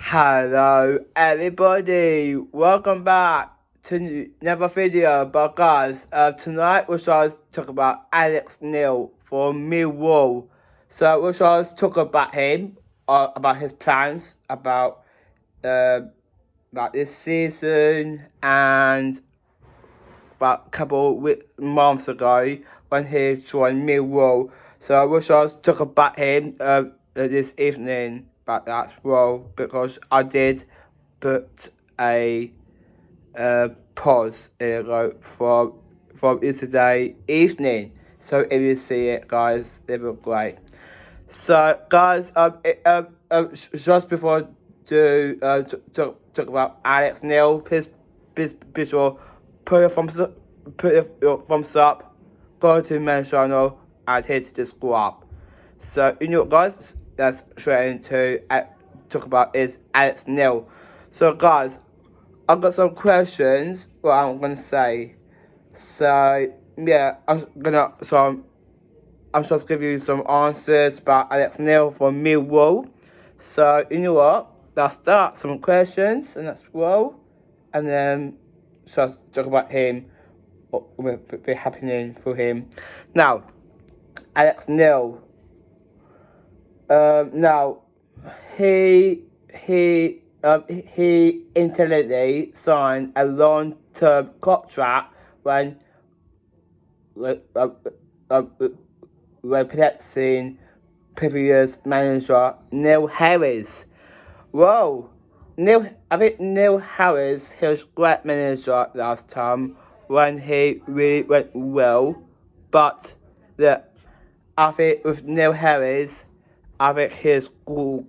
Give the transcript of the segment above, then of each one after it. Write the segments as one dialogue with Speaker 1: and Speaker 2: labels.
Speaker 1: Hello everybody, welcome back to another video. But guys, tonight we're going to talk about Alex Neil for Millwall. So we're going to talk about him, about his plans, about this season, and about a couple months ago when he joined Millwall. So we're going to talk about him this evening about that as well, because I did put a pause in it from yesterday evening. So if you see it, guys, it will be great. So guys, just before talk about Alex Neil, please be sure put your thumbs up, go to my channel and hit the subscribe. So you know what, guys, let's straight into talk about is Alex Neil. So guys, I've got some questions what I'm gonna say. So yeah, I'm just give you some answers about Alex Neil from Millwall. So you know what? Let's start some questions and that's well, and then so talk about him, what will be happening for him. Now, Alex Neil. Now, he intelligently signed a long-term contract when replacing previous manager Neil Harris. Whoa, I think Neil Harris, he was great manager last time when he really went well, but I think with Neil Harris, I think he's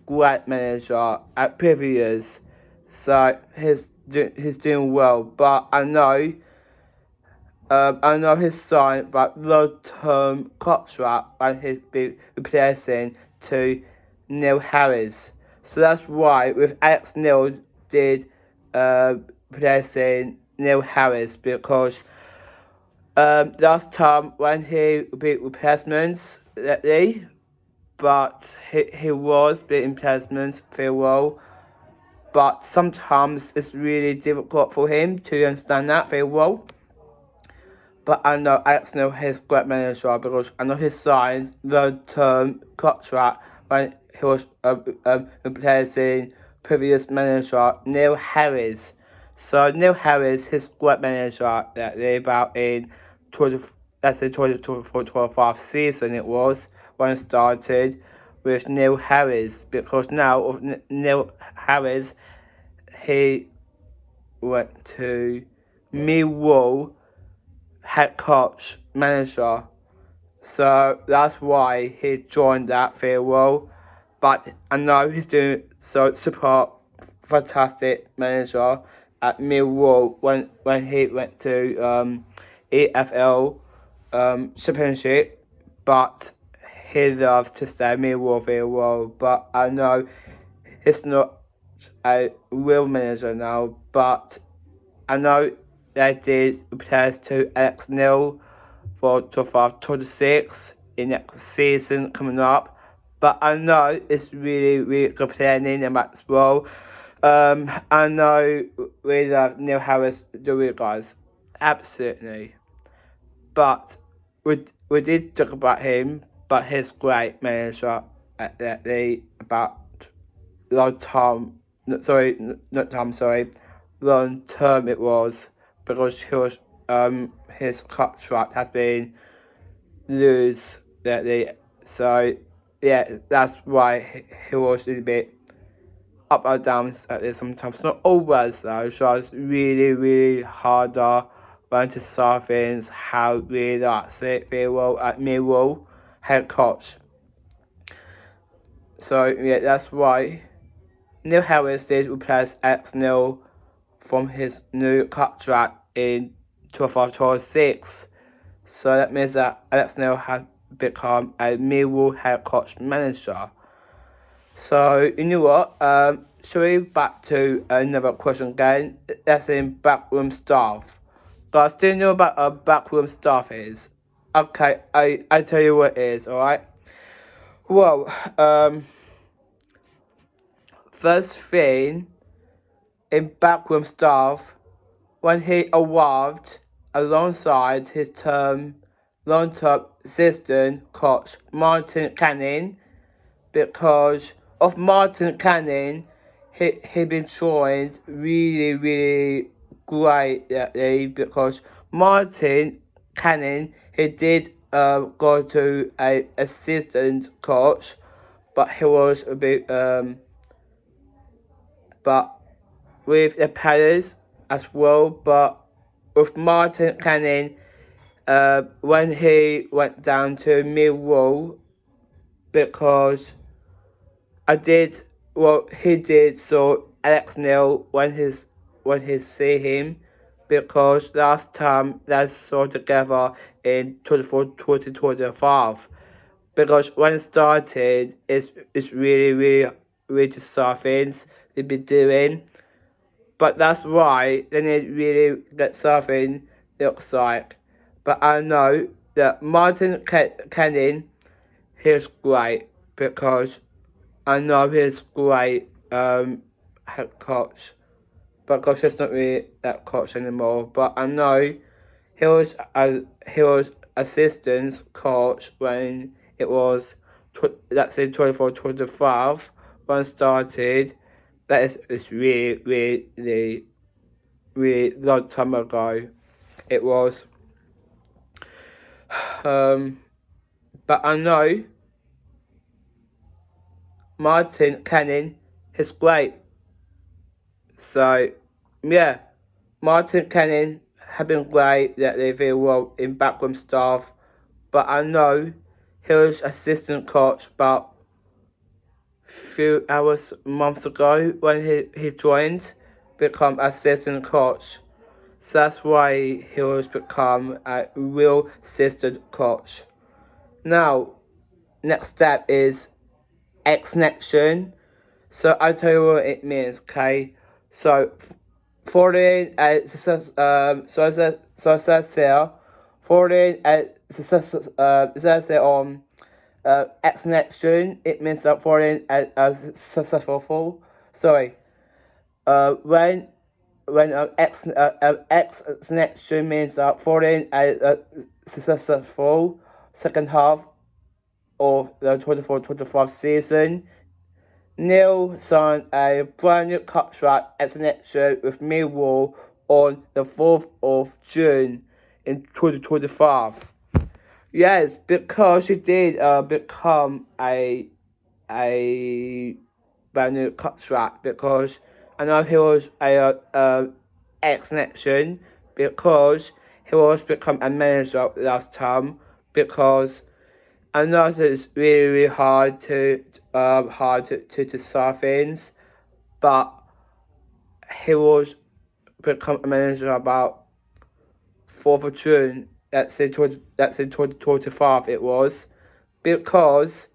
Speaker 1: great manager at previous, so he's doing well. But I know he's signed but long-term contract and he's be replacing to Neil Harris. So that's why with Alex Neil did replacing Neil Harris, because last time when he beat replacements lately, but he was beating replacements very well. But sometimes it's really difficult for him to understand that very well. But I know Alex Neil is a great manager because I know he signed long-term contract when he was replacing previous manager Neil Harris. So Neil Harris, his great manager that they about in 2024-25 season it was when it started with Neil Harris, because now with Neil Harris, he went to Millwall head coach manager, so that's why he joined that very well. But I know he's doing so super fantastic manager at Millwall when he went to EFL Championship, but he loves to stay at Millwall very well. But I know he's not a real manager now, but I know they did replace to Alex Neil for 25-26 in next season coming up. But I know it's really good planning and that as well. I know we love Neil Harris, do we guys? Absolutely. But we did talk about him, but he's great manager at the about long term. Long term it was, because he was his contract has been loose lately. So yeah, that's why he was a little bit up and down at this sometimes. Not always though, so it's really harder when to solve things how really likes it very well at Millwall head coach. So yeah, that's why Neil Harris did replace Alex Neil from his new contract in 2025-26. So that means that Alex Neil has become a Millwall head coach manager. So you know what? Shall we back to another question again? That's in backroom staff. Guys, do you know about a backroom staff is? Okay, I tell you what it is, alright? Well, first thing in backroom staff when he arrived alongside his long-term assistant coach Martin Canning. Because of Martin Canning, he been joined really great lately because Martin Canning he did go to a assistant coach, but he was a bit but with the players as well. But with Martin Canning, when he went down to Millwall, because he did so Alex Neil when he see him, because last time they saw together in 2025, because when it started it's really tough things they've been doing, but that's why they need really get something looks like. But I know that Martin Canning he's great because I know he's great head coach, because he's not really that coach anymore. But I know he was assistant coach when it was that's in 24-25 when it started. That is it's really long time ago. It was but I know Martin Canning is great. So yeah, Martin Canning have been great that they very well in backroom staff, but I know he was assistant coach about few hours months ago when he joined become assistant coach. So that's why he was become a real assistant coach. Now, next step is X-Nection. So I tell you what it means, okay? So following success success here, following success on X-Nection, it means that following a successful. Sorry. When X-Nection means that following a successful second half of the 24-25 season, Neil signed a brand new contract extension with Millwall on the 4th of June in 2025. Yes, because he did become a brand new contract, because I know he was a extension because he was become a manager last time, because I know that it's really hard to decide things, but he was become a manager about 4th of June. That's in 2025. It was because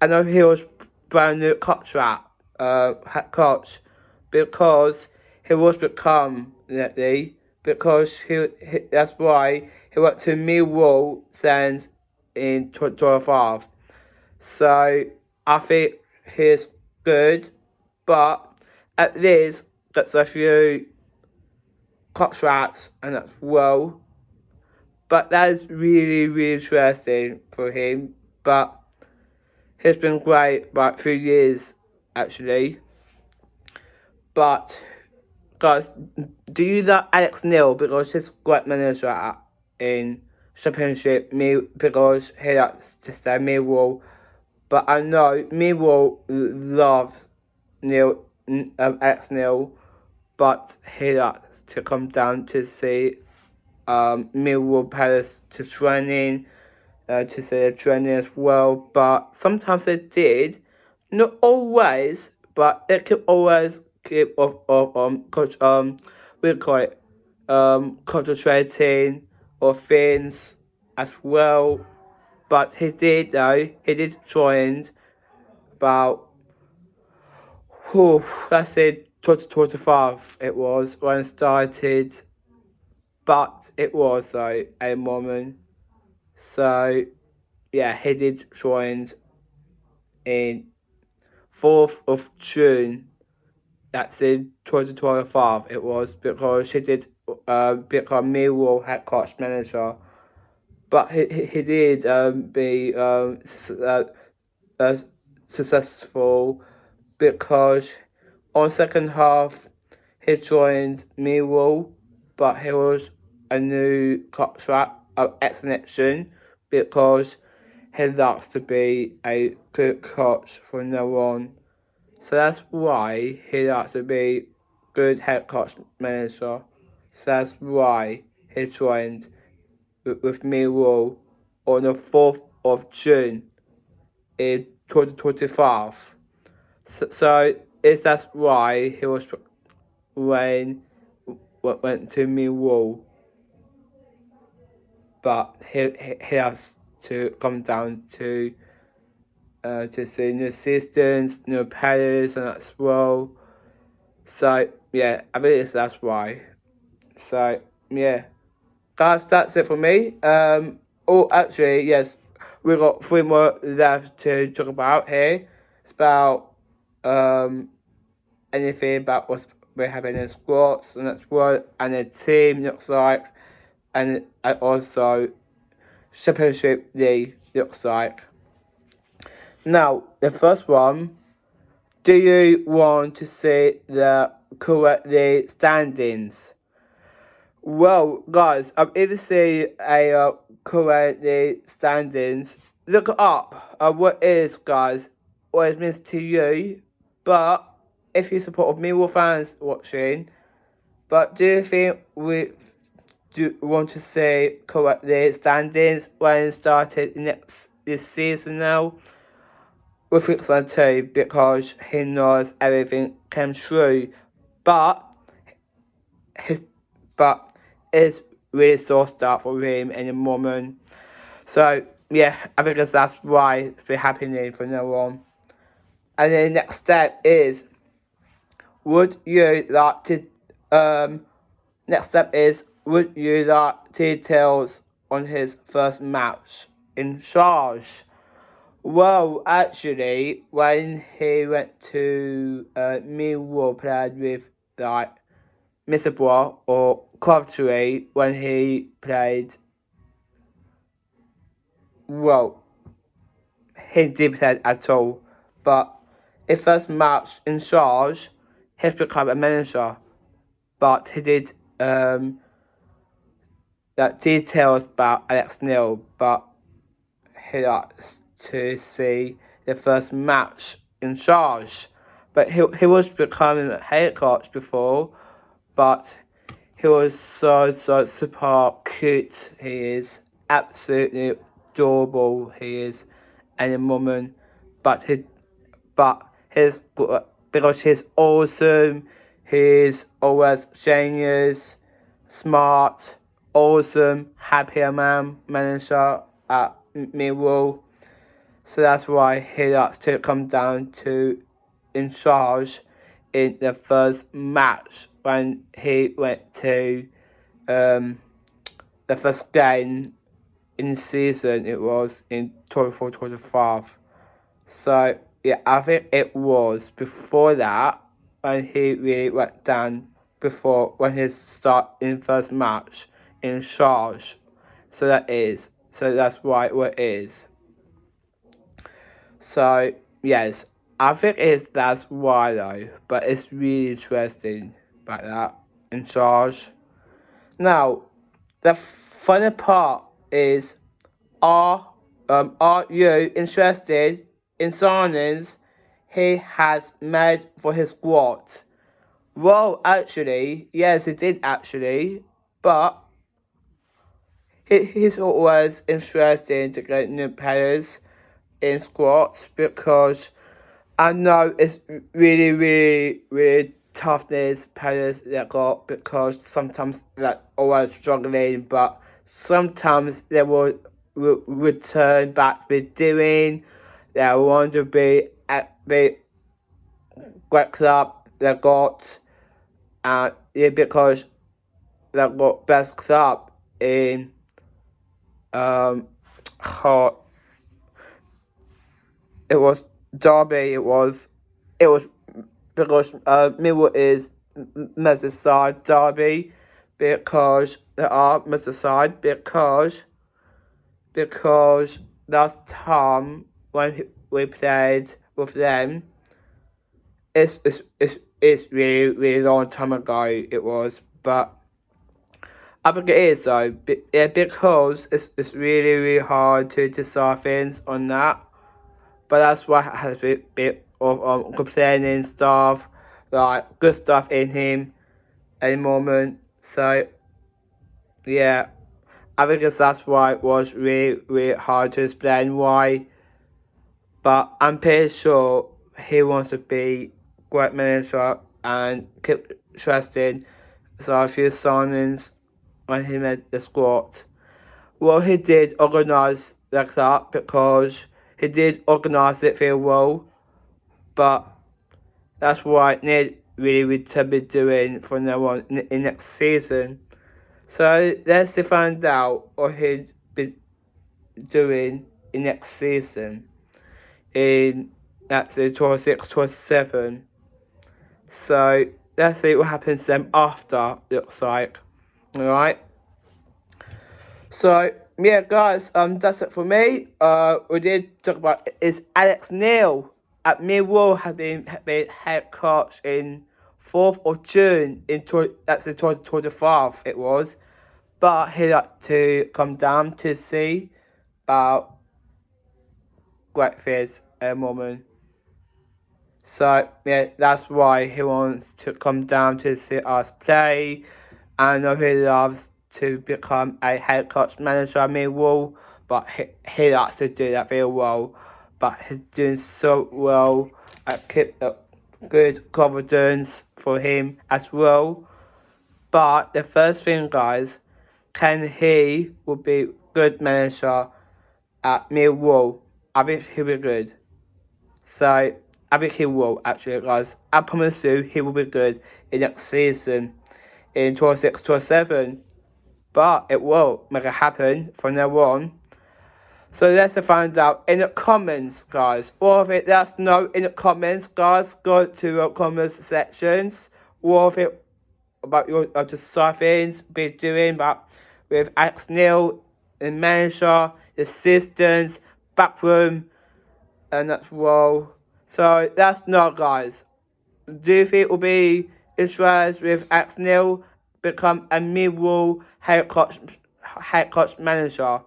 Speaker 1: I know he was brand new contract head coach, because he was become lately, because he that's why he went to Millwall since in 2025. So I think he's good, but at least gets a few contracts and that's well. But that is really interesting for him. But he's been great about 3 years actually. But guys, do you like Alex Neil because he's great manager in Championship because he likes to stay Millwall. But I know Millwall love Alex Neil, but he likes to come down to see Millwall Palace to training, to see the training as well. But sometimes they did, not always, but they could always keep we call it concentrating or things as well. But he did join about let's say 2025 it was when it started, but it was a moment. So yeah, he did join in 4th of June. That's in 2025. It was because he did become Millwall head coach manager, but he did be successful because on second half he joined Millwall, but he was a new contract extension because he likes to be a good coach from now on. So that's why he likes to be good head coach manager. So that's why he joined with Millwall on the 4th of June in 2025. So is that's why he was when went to Millwall, but he has to come down to see new systems, new players, and as well. So yeah, I believe that's why. So yeah, guys, that's it for me. Oh, actually, yes, we got 3 more left to talk about here. It's about anything about what's we're having in squads and that's what and the team looks like, and also Championship League looks like. Now, the first one. Do you want to see the correct league standings? Well, guys, if you see a correct league standings, look up what is, guys, what it means to you. But if you support Millwall fans watching, but do you think we do want to see correct league standings when it started this season now? We think so too because he knows everything came true, but it's really so start for him in the moment. So yeah, I think that's why it's been happening from now on. And then the next step is, would you like to next step is, would you like details on his first match in charge? Well, actually, when he went to Millwall, played with like Middlesbrough or Coventry, when he played, well, he didn't play at all. But his first match in charge, he's become a manager. But he did that details about Alex Neil, but he likes to see the first match in charge. But he was becoming a head coach before, but he was so super cute. He is absolutely adorable. He is, and a woman, but his because he's awesome. He's always genius, smart, awesome, happy man manager at Millwall. So that's why he likes to come down to in charge in the first match when he went to the first game in the season. It was in 24-25. So yeah, I think it was before that when he really went down before when he start in first match in charge. So that's why it is. So yes, I think that's why though, but it's really interesting about that in charge. Now, the funny part is, are you interested in signings he has made for his squad? Well, actually, yes, he did actually, but he's always interested to get new players in squads because I know it's really tough these players that got because sometimes they're always struggling, but sometimes they will return back to doing. They want to be at the great club they got, and yeah, because they got best club in how it was Derby. It was it was because Millwall is Merseyside derby, because they are Merseyside, because last time when we played with them, it's really long time ago it was, but I think it is though, yeah, because it's really hard to decide things on that. But that's why it has a bit of complaining stuff, like good stuff in him at the moment. So yeah, I think that's why it was really hard to explain why. But I'm pretty sure he wants to be great manager and keep trusting. So a few signings when he made the squad. Well, he did organise like that because he did organise it very well, but that's what Ned really to be doing from now on in next season. So let's find out what he'll be doing in next season. That's in 26, 27. So let's see what happens then after, looks like. Alright. So yeah, guys, that's it for me. We did talk about is Alex Neil at Millwall has been head coach in 4th of June that's in 2025 it was, but he had to come down to see about great things at the moment. So yeah, that's why he wants to come down to see us play. I know he loves to become a head coach manager at Millwall, but he likes to do that very well. But he's doing so well. I keep good confidence for him as well. But the first thing, guys, can he will be good manager at Millwall? I think he'll be good. So I think he will actually, guys. I promise you, he will be good in next season in 26, 27. But it will make it happen from now on. So let's find out in the comments, guys. All of it, let us know in the comments, guys. Go to the comments sections. All of it about your just things be doing, but with Alex Neil, the manager, the assistants, backroom, and that's well. So that's not, guys. Do you think it will be interested with Alex Neil become a Millwall head coach manager?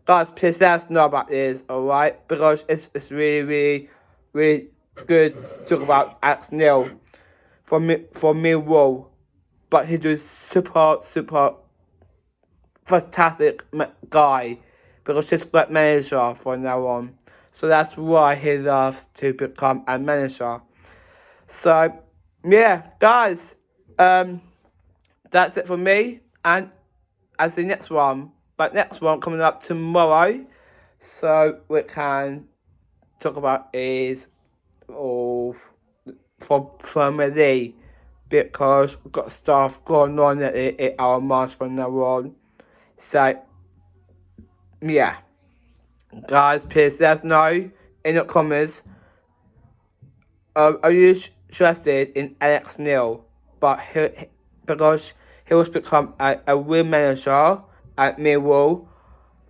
Speaker 1: Guys, please let us know about this, alright? Because it's really good to talk about Alex Neil for Millwall. But he's a super fantastic guy because he's a great manager from now on. So that's why he loves to become a manager. So yeah, guys, that's it for me, and as the next one. But next one coming up tomorrow, so we can talk about is for Premier League, because we've got stuff going on at our minds from now on. So yeah, guys, please let us know in the comments. Are you interested in Alex Neil? But because he was become a real manager at Millwall.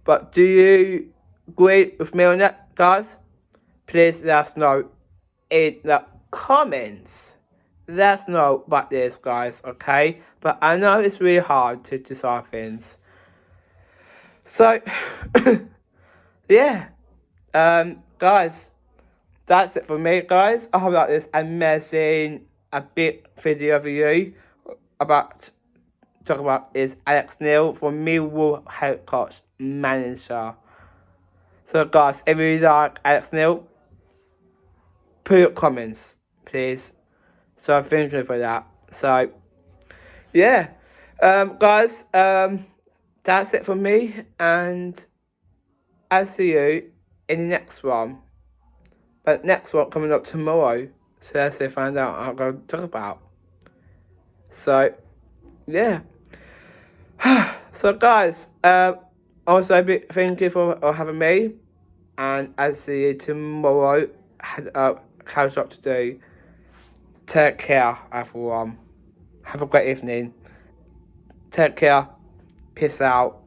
Speaker 1: But do you agree with me on that, guys? Please let us know in the comments. Let us know about this, guys, okay? But I know it's really hard to decide things. So, yeah. Guys, that's it for me, guys. I hope that this amazing, a big video for you about talk about is Alex Neil from Millwall head coach manager. So guys, if you like Alex Neil, put your comments, please. So thank you for that. So yeah, guys, that's it for me, and I'll see you in the next one. But next one coming up tomorrow. So let's find out what I'm going to talk about. So yeah. So guys, also thank you for having me, and I'll see you tomorrow. I had a catch up to do. Take care, everyone. Have a great evening. Take care. Peace out.